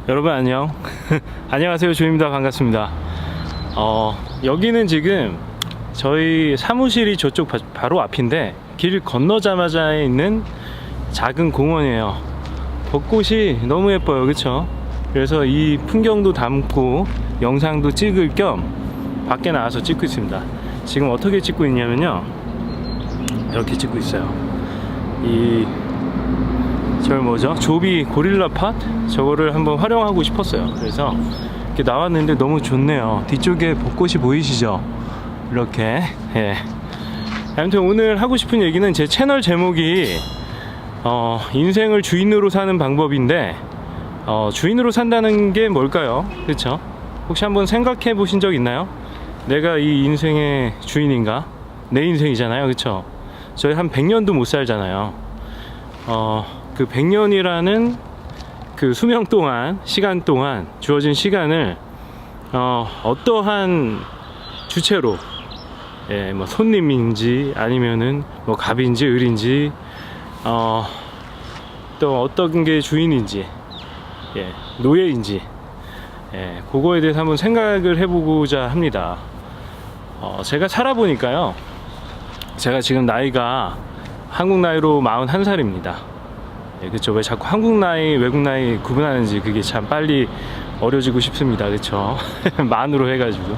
여러분 안녕. 안녕하세요, 조입니다. 반갑습니다. 여기는 지금 저희 사무실이 저쪽 바로 앞인데 길 건너자마자 있는 작은 공원이에요. 벚꽃이 너무 예뻐요, 그쵸? 그래서 이 풍경도 담고 영상도 찍을 겸 밖에 나와서 찍고 있습니다. 지금 어떻게 찍고 있냐면요, 이렇게 찍고 있어요. 저기 뭐죠? 조비 고릴라 팟? 저거를 한번 활용하고 싶었어요. 그래서 이렇게 나왔는데 너무 좋네요. 뒤쪽에 벚꽃이 보이시죠? 이렇게. 예. 아무튼 오늘 하고 싶은 얘기는, 제 채널 제목이 인생을 주인으로 사는 방법인데, 주인으로 산다는 게 뭘까요? 그쵸? 혹시 한번 생각해 보신 적 있나요? 내가 이 인생의 주인인가? 내 인생이잖아요, 그쵸? 저희 한 100년도 못 살잖아요. 그 100년이라는 그 수명 동안, 시간 동안, 주어진 시간을 어떠한 주체로, 예, 뭐 손님인지 아니면은 뭐 갑인지 을인지, 또 어떤 게 주인인지, 예, 노예인지, 예, 그거에 대해서 한번 생각을 해보고자 합니다. 제가 살아보니까요, 제가 지금 나이가 한국 나이로 41살입니다. 예, 그쵸. 왜 자꾸 한국 나이, 외국 나이 구분하는지 그게 참 빨리 어려지고 싶습니다. 그쵸. 만으로 해가지고.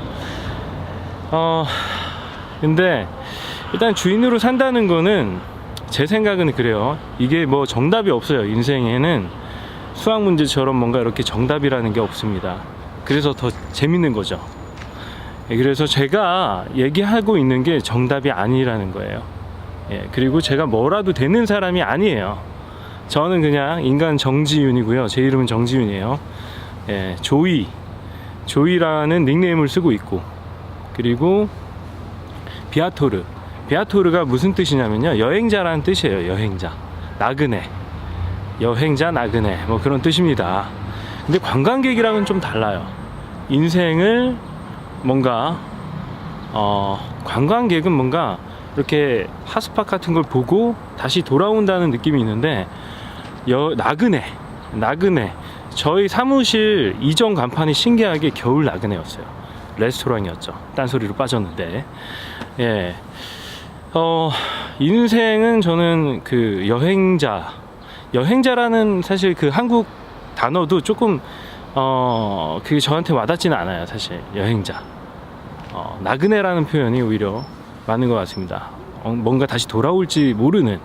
근데 일단 주인으로 산다는 거는, 제 생각은 그래요. 이게 뭐 정답이 없어요. 인생에는 수학 문제처럼 뭔가 이렇게 정답이라는 게 없습니다. 그래서 더 재밌는 거죠. 예, 그래서 제가 얘기하고 있는 게 정답이 아니라는 거예요. 예, 그리고 제가 뭐라도 되는 사람이 아니에요. 저는 그냥 인간 정지윤이고요. 제 이름은 정지윤이에요. 예, 조이라는 닉네임을 쓰고 있고, 그리고 비아토르가 무슨 뜻이냐면요, 여행자라는 뜻이에요. 여행자, 나그네, 여행자, 나그네, 뭐 그런 뜻입니다. 근데 관광객이랑은 좀 달라요. 인생을 뭔가 관광객은 뭔가 이렇게 하스팟 같은 걸 보고 다시 돌아온다는 느낌이 있는데, 나그네, 저희 사무실 이전 간판이 신기하게 겨울 나그네였어요. 레스토랑이었죠. 딴소리로 빠졌는데. 예. 인생은, 저는 그 여행자라는 사실 그 한국 단어도 조금 그게 저한테 와닿지는 않아요. 사실 여행자, 나그네라는 표현이 오히려 맞는 것 같습니다. 뭔가 다시 돌아올지 모르는,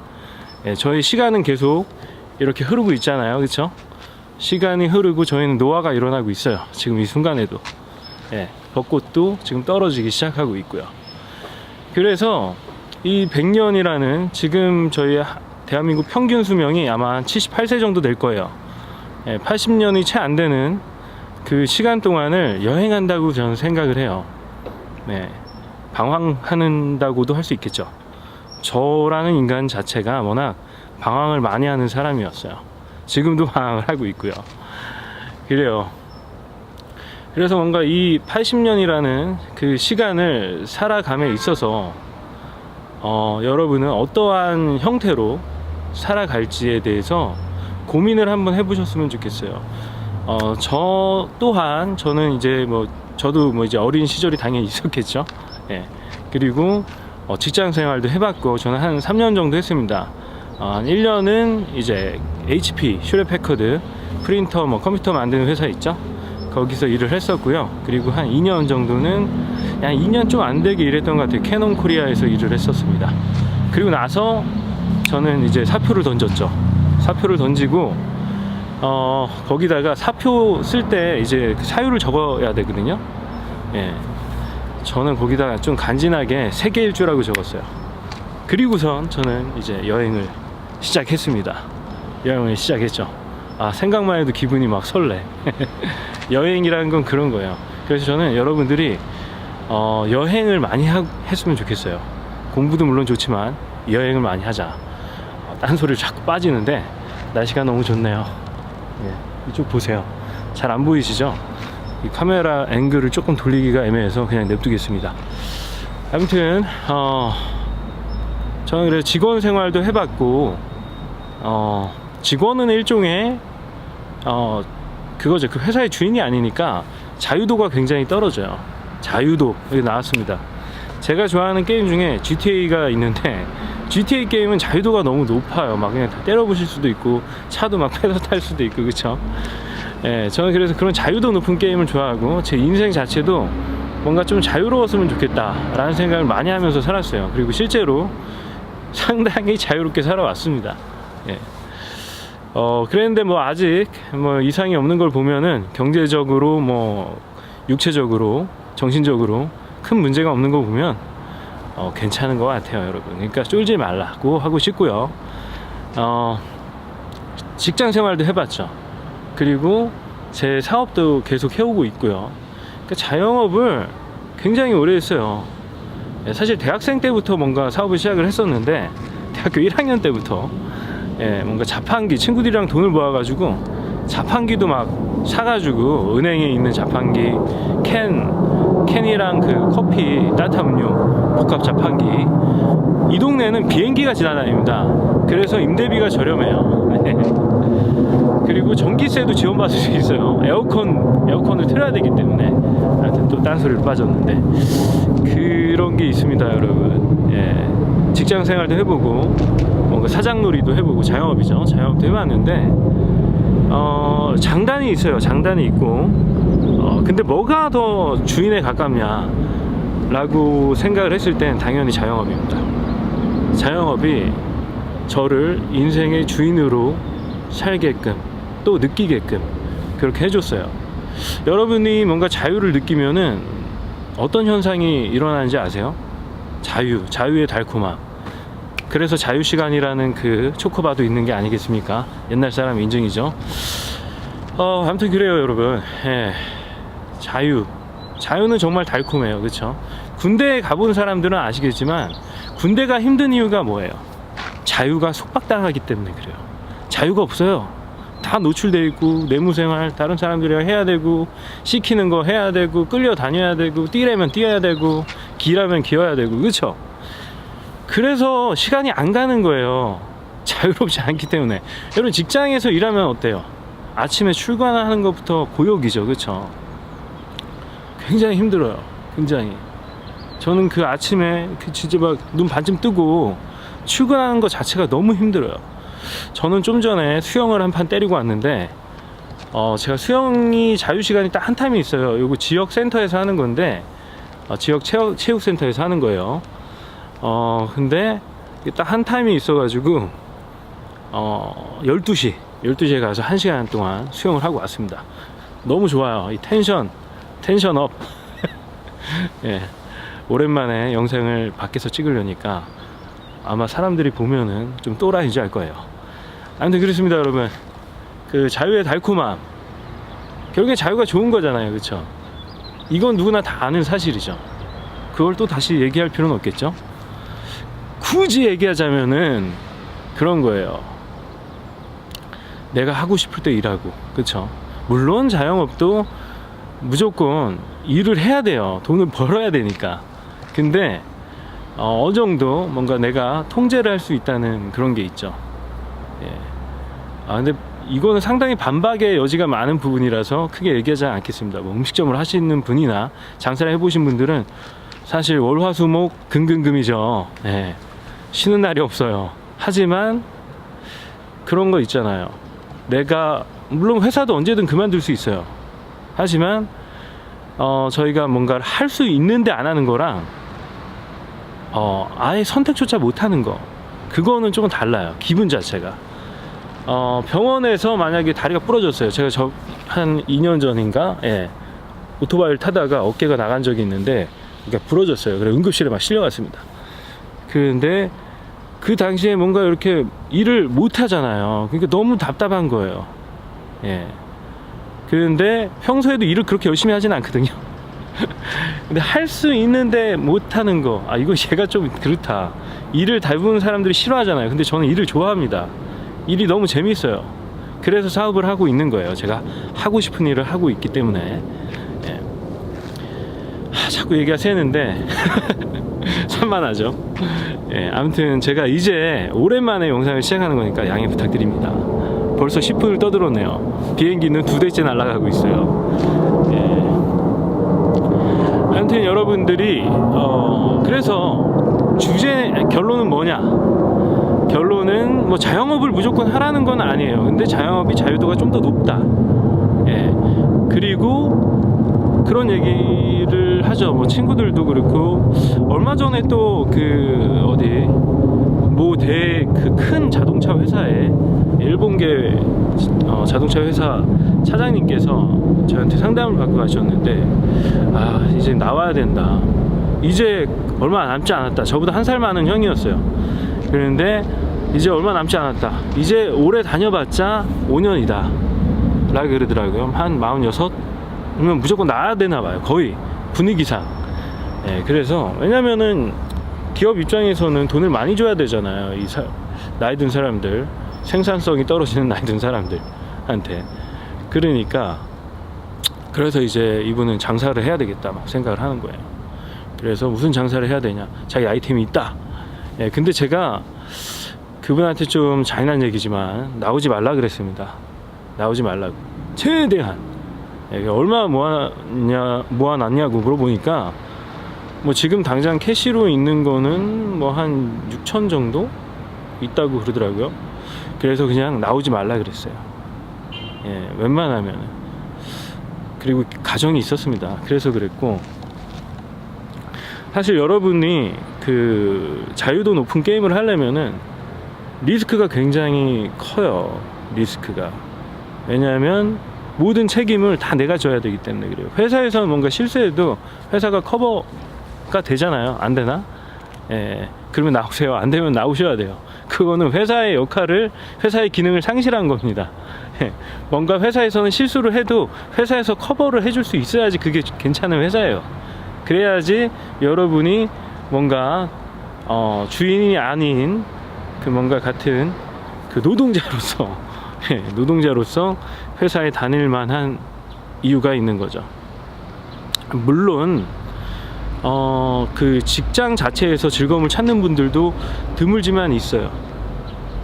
예, 저희 시간은 계속 이렇게 흐르고 있잖아요, 그쵸? 시간이 흐르고 저희는 노화가 일어나고 있어요. 지금 이 순간에도. 예, 벚꽃도 지금 떨어지기 시작하고 있고요. 그래서 이 100년이라는, 지금 저희 대한민국 평균 수명이 아마 한 78세 정도 될 거예요. 예, 80년이 채 안 되는 그 시간 동안을 여행한다고 저는 생각을 해요. 네, 방황한다고도 할 수 있겠죠. 저라는 인간 자체가 워낙 방황을 많이 하는 사람이었어요. 지금도 방황을 하고 있고요. 그래요. 그래서 뭔가 이 80년이라는 그 시간을 살아감에 있어서 여러분은 어떠한 형태로 살아갈지에 대해서 고민을 한번 해보셨으면 좋겠어요. 저 또한, 저는 이제 저도 이제 어린 시절이 당연히 있었겠죠. 예. 그리고 직장 생활도 해봤고, 저는 한 3년 정도 했습니다. 한 1년은 이제 HP, 슈레패커드 프린터, 컴퓨터 만드는 회사 있죠. 거기서 일을 했었고요. 그리고 한 2년 정도는, 한 2년 좀 안 되게 일했던 것 같아요. 캐논 코리아에서 일을 했었습니다. 그리고 나서 저는 이제 사표를 던졌죠. 사표를 던지고, 거기다가 사표 쓸 때 이제 사유를 적어야 되거든요. 예. 저는 거기다가 좀 간지나게 세계 일주라고 적었어요. 그리고선 저는 이제 여행을 시작했습니다. 여행을 시작했죠. 생각만 해도 기분이 막 설레. 여행이라는 건 그런 거예요. 그래서 저는 여러분들이 여행을 많이 했으면 좋겠어요. 공부도 물론 좋지만 여행을 많이 하자. 딴 소리를 자꾸 빠지는데 날씨가 너무 좋네요. 예, 이쪽 보세요. 잘 안 보이시죠? 이 카메라 앵글을 조금 돌리기가 애매해서 그냥 냅두겠습니다. 아무튼 저는 그래 직원 생활도 해봤고, 직원은 일종의 그거죠. 그 회사의 주인이 아니니까 자유도가 굉장히 떨어져요. 자유도 여기 나왔습니다. 제가 좋아하는 게임 중에 GTA가 있는데 GTA 게임은 자유도가 너무 높아요. 막 그냥 다 때려부실 수도 있고 차도 막 패서 탈 수도 있고 그쵸. 예, 저는 그래서 그런 자유도 높은 게임을 좋아하고 제 인생 자체도 뭔가 좀 자유로웠으면 좋겠다 라는 생각을 많이 하면서 살았어요. 그리고 실제로 상당히 자유롭게 살아왔습니다. 예. 그랬는데 뭐 아직 뭐 이상이 없는 걸 보면은 경제적으로 뭐 육체적으로 정신적으로 큰 문제가 없는 거 보면 괜찮은 것 같아요, 여러분. 그러니까 쫄지 말라고 하고 싶고요. 직장 생활도 해봤죠. 그리고 제 사업도 계속 해오고 있고요. 그러니까 자영업을 굉장히 오래 했어요. 사실 대학생 때부터 뭔가 사업을 시작을 했었는데 대학교 1학년 때부터 뭔가 자판기 친구들이랑 돈을 모아가지고 자판기도 막 사가지고 은행에 있는 자판기 캔이랑 그 커피 따뜻한 음료 복합 자판기 이 동네는 비행기가 지나다닙니다. 그래서 임대비가 저렴해요. 그리고 전기세도 지원받을 수 있어요. 에어컨을 틀어야 되기 때문에. 하여튼 또 딴소리로 빠졌는데 그런 게 있습니다, 여러분. 직장 생활도 해보고 뭔가 사장놀이도 해보고 자영업이죠. 자영업도 해봤는데 장단이 있어요. 장단이 있고 근데 뭐가 더 주인에 가깝냐 라고 생각을 했을 땐 당연히 자영업입니다. 자영업이 저를 인생의 주인으로 살게끔 또 느끼게끔 그렇게 해줬어요. 여러분이 뭔가 자유를 느끼면은 어떤 현상이 일어나는지 아세요? 자유의 달콤함. 그래서 자유시간이라는 그 초코바도 있는 게 아니겠습니까? 옛날 사람 인증이죠. 아무튼 그래요, 여러분. 자유는 정말 달콤해요. 그쵸? 군대에 가본 사람들은 아시겠지만 군대가 힘든 이유가 뭐예요? 자유가 속박당하기 때문에 그래요. 자유가 없어요. 다 노출되어 있고 내무생활 다른 사람들이랑 해야 되고 시키는 거 해야 되고 끌려다녀야 되고 뛰려면 뛰어야 되고 기라면 기어야 되고 그쵸? 그래서 시간이 안 가는 거예요. 자유롭지 않기 때문에. 여러분 직장에서 일하면 어때요? 아침에 출근하는 것부터 고역이죠. 그쵸? 굉장히 힘들어요. 굉장히. 저는 그 아침에 진짜 막 눈 반쯤 뜨고 출근하는 것 자체가 너무 힘들어요. 저는 좀 전에 수영을 한 판 때리고 왔는데 제가 수영이 자유시간이 딱 한 타임이 있어요. 요거 지역 센터에서 하는 건데 지역 체육센터에서 하는 거예요. 근데 딱 한 타임이 있어가지고 12시에 가서 1시간 동안 수영을 하고 왔습니다. 너무 좋아요. 이 텐션업. 예. 오랜만에 영상을 밖에서 찍으려니까 아마 사람들이 보면은 좀 또라이인지 알 거예요. 아무튼 그렇습니다, 여러분. 그 자유의 달콤함. 결국에 자유가 좋은 거잖아요. 그쵸? 이건 누구나 다 아는 사실이죠. 그걸 또 다시 얘기할 필요는 없겠죠? 굳이 얘기하자면은 그런 거예요. 내가 하고 싶을 때 일하고. 그쵸? 물론 자영업도 무조건 일을 해야 돼요. 돈을 벌어야 되니까. 근데 어느 정도 뭔가 내가 통제를 할 수 있다는 그런 게 있죠. 근데 이거는 상당히 반박의 여지가 많은 부분이라서 크게 얘기하지 않겠습니다. 뭐 음식점을 하시는 분이나 장사를 해보신 분들은 사실 월화수목 금금금이죠. 쉬는 날이 없어요. 하지만 그런 거 있잖아요. 내가 물론 회사도 언제든 그만둘 수 있어요. 하지만 저희가 뭔가를 할 수 있는데 안 하는 거랑 아예 선택조차 못 하는 거, 그거는 조금 달라요. 기분 자체가. 병원에서 만약에 다리가 부러졌어요. 제가 한 2년 전인가 오토바이를 타다가 어깨가 나간 적이 있는데 그러니까 부러졌어요. 그래서 응급실에 막 실려갔습니다. 그런데 그 당시에 뭔가 이렇게 일을 못 하잖아요. 그러니까 너무 답답한 거예요. 그런데 평소에도 일을 그렇게 열심히 하진 않거든요. 근데 할 수 있는데 못 하는 거, 이거 제가 좀 그렇다. 일을 대부분 사람들이 싫어하잖아요. 근데 저는 일을 좋아합니다. 일이 너무 재밌어요. 그래서 사업을 하고 있는 거예요. 제가 하고 싶은 일을 하고 있기 때문에. 자꾸 얘기가 새는데 산만하죠. 아무튼 제가 이제 오랜만에 영상을 시작하는 거니까 양해 부탁드립니다. 벌써 10분을 떠들었네요. 비행기는 2대째 날아가고 있어요. 예. 아무튼 여러분들이 그래서 결론은 뭐냐? 결론은 뭐 자영업을 무조건 하라는 건 아니에요. 근데 자영업이 자유도가 좀 더 높다. 예. 그리고 그런 얘기를 하죠. 뭐 친구들도 그렇고, 얼마 전에 또 큰 자동차 회사에, 일본계 자동차 회사 차장님께서 저한테 상담을 받고 가셨는데, 이제 나와야 된다. 이제 얼마 남지 않았다. 저보다 1살 많은 형이었어요. 그런데 이제 얼마 남지 않았다. 이제 오래 다녀봤자 5년이다 라고 그러더라고요. 한 46? 그러면 무조건 나와야 되나봐요. 거의 분위기상. 예, 그래서 왜냐면은 기업 입장에서는 돈을 많이 줘야 되잖아요. 나이 든 사람들, 생산성이 떨어지는 나이 든 사람들한테. 그러니까 그래서 이제 이분은 장사를 해야 되겠다 막 생각을 하는 거예요. 그래서 무슨 장사를 해야 되냐, 자기 아이템이 있다. 예, 근데 제가 그분한테 좀 잔인한 얘기지만 나오지 말라 그랬습니다. 나오지 말라고. 최대한. 예, 얼마 모아놨냐고 물어보니까 뭐 지금 당장 캐시로 있는 거는 뭐 한 6천 정도 있다고 그러더라고요. 그래서 그냥 나오지 말라 그랬어요. 예, 웬만하면. 그리고 가정이 있었습니다. 그래서 그랬고, 사실 여러분이 자유도 높은 게임을 하려면은 리스크가 굉장히 커요. 리스크가. 왜냐하면 모든 책임을 다 내가 져야 되기 때문에 그래요. 회사에서는 뭔가 실수해도 회사가 커버가 되잖아요. 안 되나? 예, 그러면 나오세요. 안 되면 나오셔야 돼요. 그거는 회사의 역할을, 회사의 기능을 상실한 겁니다. 예, 뭔가 회사에서는 실수를 해도 회사에서 커버를 해줄 수 있어야지 그게 괜찮은 회사예요. 그래야지 여러분이 뭔가 주인이 아닌 뭔가 같은 노동자로서 노동자로서 회사에 다닐 만한 이유가 있는 거죠. 물론 직장 자체에서 즐거움을 찾는 분들도 드물지만 있어요.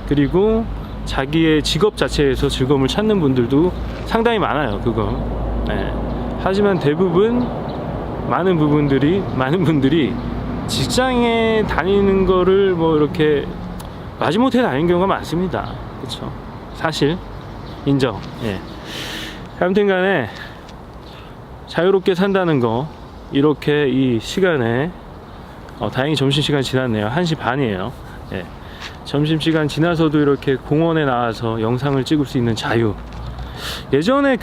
그리고 자기의 직업 자체에서 즐거움을 찾는 분들도 상당히 많아요. 그거. 네. 하지만 많은 분들이 직장에 다니는 거를 뭐 이렇게 마지못해 다니는 경우가 많습니다. 그렇죠? 사실 인정. 예. 아무튼 간에 자유롭게 산다는 거, 이렇게 이 시간에 다행히 점심시간 지났네요. 1시 반이에요. 예. 점심시간 지나서도 이렇게 공원에 나와서 영상을 찍을 수 있는 자유. 예전에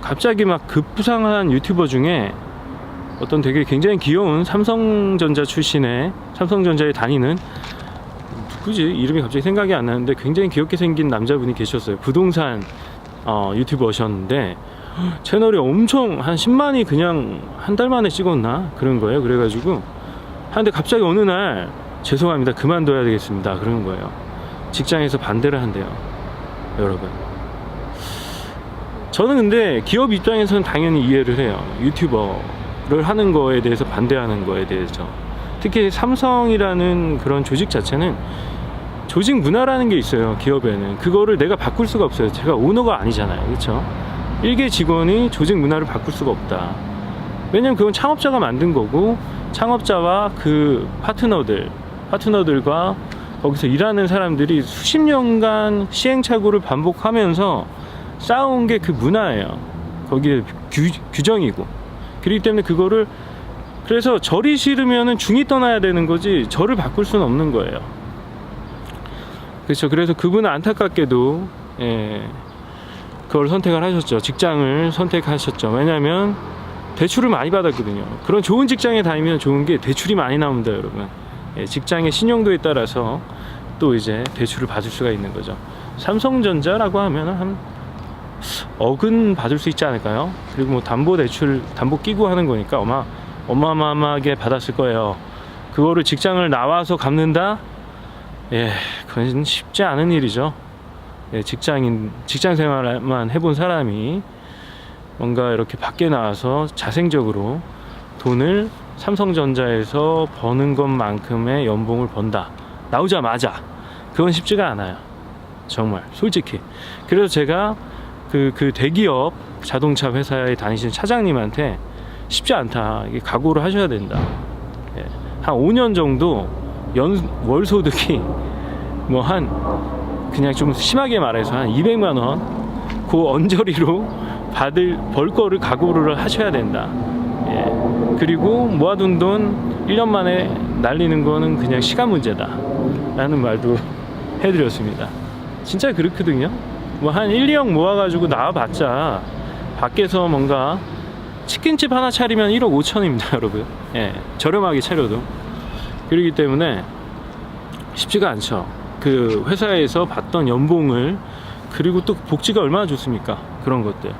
갑자기 막 급부상한 유튜버 중에 어떤 되게 굉장히 귀여운 삼성전자에 다니는, 누구지? 이름이 갑자기 생각이 안 나는데 굉장히 귀엽게 생긴 남자분이 계셨어요. 부동산 유튜버셨는데 채널이 엄청 한 10만이 그냥 한 달 만에 찍었나? 그런 거예요. 그래가지고 근데 갑자기 어느 날 죄송합니다, 그만둬야 되겠습니다, 그러는 거예요. 직장에서 반대를 한대요. 여러분, 저는 근데 기업 입장에서는 당연히 이해를 해요. 유튜버를 하는 거에 대해서 반대하는 거에 대해서. 특히 삼성이라는 그런 조직 자체는 조직 문화라는 게 있어요. 기업에는 그거를 내가 바꿀 수가 없어요. 제가 오너가 아니잖아요. 그렇죠? 일개 직원이 조직 문화를 바꿀 수가 없다. 왜냐면 그건 창업자가 만든 거고, 창업자와 그 파트너들과 거기서 일하는 사람들이 수십 년간 시행착오를 반복하면서 쌓아온 게 그 문화예요. 거기에 규정이고. 그렇기 때문에 그래서 절이 싫으면은 중이 떠나야 되는 거지, 절을 바꿀 수는 없는 거예요. 그렇죠. 그래서 그분은 안타깝게도 그걸 선택을 하셨죠. 직장을 선택하셨죠. 왜냐면 대출을 많이 받았거든요. 그런 좋은 직장에 다니면 좋은 게 대출이 많이 나옵니다, 여러분. 직장의 신용도에 따라서 또 이제 대출을 받을 수가 있는 거죠. 삼성전자라고 하면 한 억은 받을 수 있지 않을까요? 그리고 뭐 담보 끼고 하는 거니까 어마어마하게 받았을 거예요. 그거를 직장을 나와서 갚는다? 예, 그건 쉽지 않은 일이죠. 예, 직장 생활만 해본 사람이 뭔가 이렇게 밖에 나와서 자생적으로 돈을 삼성전자에서 버는 것만큼의 연봉을 번다, 나오자마자, 그건 쉽지가 않아요. 정말 솔직히. 그래서 제가 그 대기업 자동차 회사에 다니시는 차장님한테 쉽지 않다, 이게 각오를 하셔야 된다. 예. 한 5년 정도 월 소득이 뭐 그냥 좀 심하게 말해서 한 200만 원 그 언저리로 벌 거를 각오를 하셔야 된다. 예. 그리고 모아둔 돈 1년 만에 날리는 거는 그냥 시간 문제다 라는 말도 해드렸습니다. 진짜 그렇거든요. 뭐 한 1, 2억 모아가지고 나와봤자 밖에서 뭔가 치킨집 하나 차리면 1억 5천입니다 여러분. 예. 저렴하게 차려도. 그렇기 때문에 쉽지가 않죠. 그 회사에서 받던 연봉을, 그리고 또 복지가 얼마나 좋습니까? 그런 것들.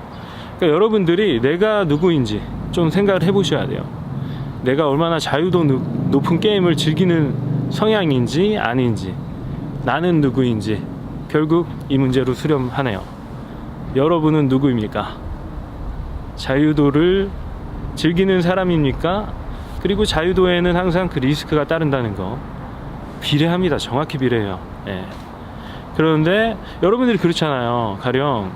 그러니까 여러분들이 내가 누구인지 좀 생각을 해보셔야 돼요. 내가 얼마나 자유도 높은 게임을 즐기는 성향인지 아닌지, 나는 누구인지 결국 이 문제로 수렴하네요. 여러분은 누구입니까? 자유도를 즐기는 사람입니까? 그리고 자유도에는 항상 그 리스크가 따른다는 거 비례합니다. 정확히 비례해요. 예. 그런데 여러분들이 그렇잖아요. 가령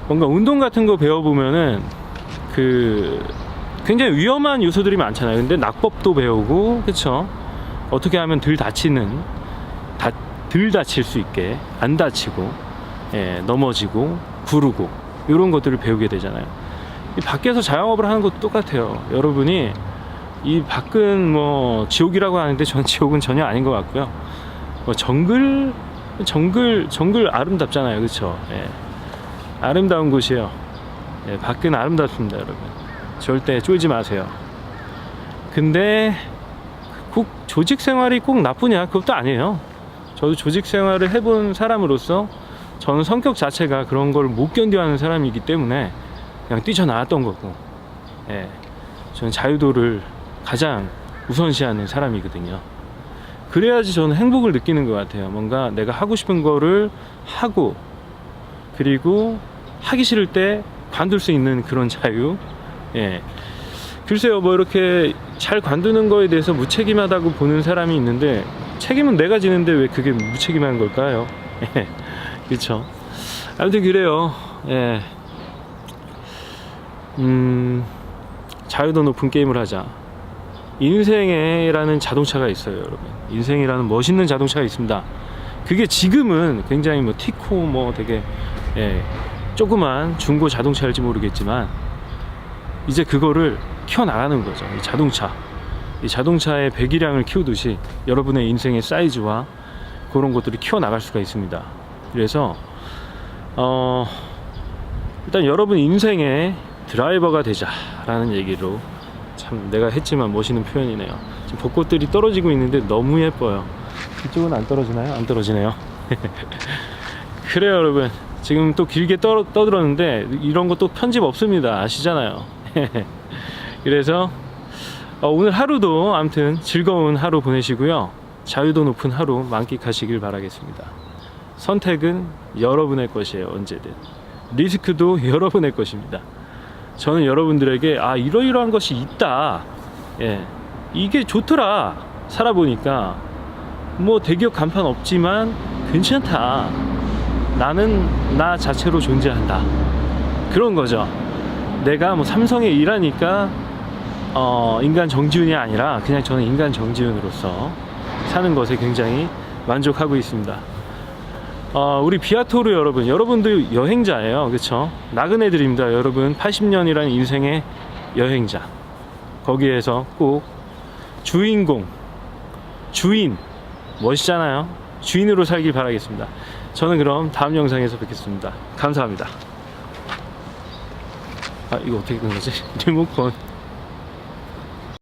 뭔가 운동 같은 거 배워보면은 굉장히 위험한 요소들이 많잖아요. 근데 낙법도 배우고, 그쵸? 어떻게 하면 덜 다칠 수 있게, 안 다치고, 예, 넘어지고 구르고 이런 것들을 배우게 되잖아요. 밖에서 자영업을 하는 것도 똑같아요. 여러분이 이 밖은 뭐 지옥이라고 하는데 저는 지옥은 전혀 아닌 것 같고요. 뭐 정글 아름답잖아요, 그렇죠? 예. 아름다운 곳이에요. 예, 밖은 아름답습니다, 여러분. 절대 쫄지 마세요. 근데 꼭 조직 생활이 꼭 나쁘냐? 그것도 아니에요. 저도 조직 생활을 해본 사람으로서 저는 성격 자체가 그런 걸 못 견뎌하는 사람이기 때문에 그냥 뛰쳐나왔던 거고, 예, 저는 자유도를 가장 우선시하는 사람이거든요. 그래야지 저는 행복을 느끼는 것 같아요. 뭔가 내가 하고 싶은 거를 하고, 그리고 하기 싫을 때 관둘 수 있는 그런 자유. 예. 글쎄요, 뭐 이렇게 잘 관두는 거에 대해서 무책임하다고 보는 사람이 있는데, 책임은 내가 지는데 왜 그게 무책임한 걸까요? 예. 그쵸. 아무튼 그래요. 예. 자유도 높은 게임을 하자. 인생이라는 자동차가 있어요, 여러분. 인생이라는 멋있는 자동차가 있습니다. 그게 지금은 굉장히 뭐 티코 뭐 되게, 예, 조그만 중고 자동차일지 모르겠지만 이제 그거를 키워나가는 거죠. 이 자동차의 배기량을 키우듯이 여러분의 인생의 사이즈와 그런 것들이 키워나갈 수가 있습니다. 그래서 일단 여러분 인생의 드라이버가 되자라는 얘기로, 참 내가 했지만 멋있는 표현이네요. 지금 벚꽃들이 떨어지고 있는데 너무 예뻐요. 이쪽은 안 떨어지나요? 안 떨어지네요. 그래요, 여러분. 지금 또 길게 떠들었는데 이런 것도 편집 없습니다. 아시잖아요. 그래서 오늘 하루도 아무튼 즐거운 하루 보내시고요. 자유도 높은 하루 만끽하시길 바라겠습니다. 선택은 여러분의 것이에요. 언제든. 리스크도 여러분의 것입니다. 저는 여러분들에게 이러이러한 것이 있다, 예, 이게 좋더라, 살아보니까 뭐 대기업 간판 없지만 괜찮다, 나는 나 자체로 존재한다, 그런 거죠. 내가 뭐 삼성에 일하니까 인간 정지훈이 아니라 그냥 저는 인간 정지훈으로서 사는 것에 굉장히 만족하고 있습니다. 우리 비아토르 여러분도 여행자예요, 그쵸? 나그네들입니다, 여러분. 80년이라는 인생의 여행자. 거기에서 꼭 주인 멋있잖아요. 주인으로 살길 바라겠습니다. 저는 그럼 다음 영상에서 뵙겠습니다. 감사합니다. 이거 어떻게 된 거지? 리모컨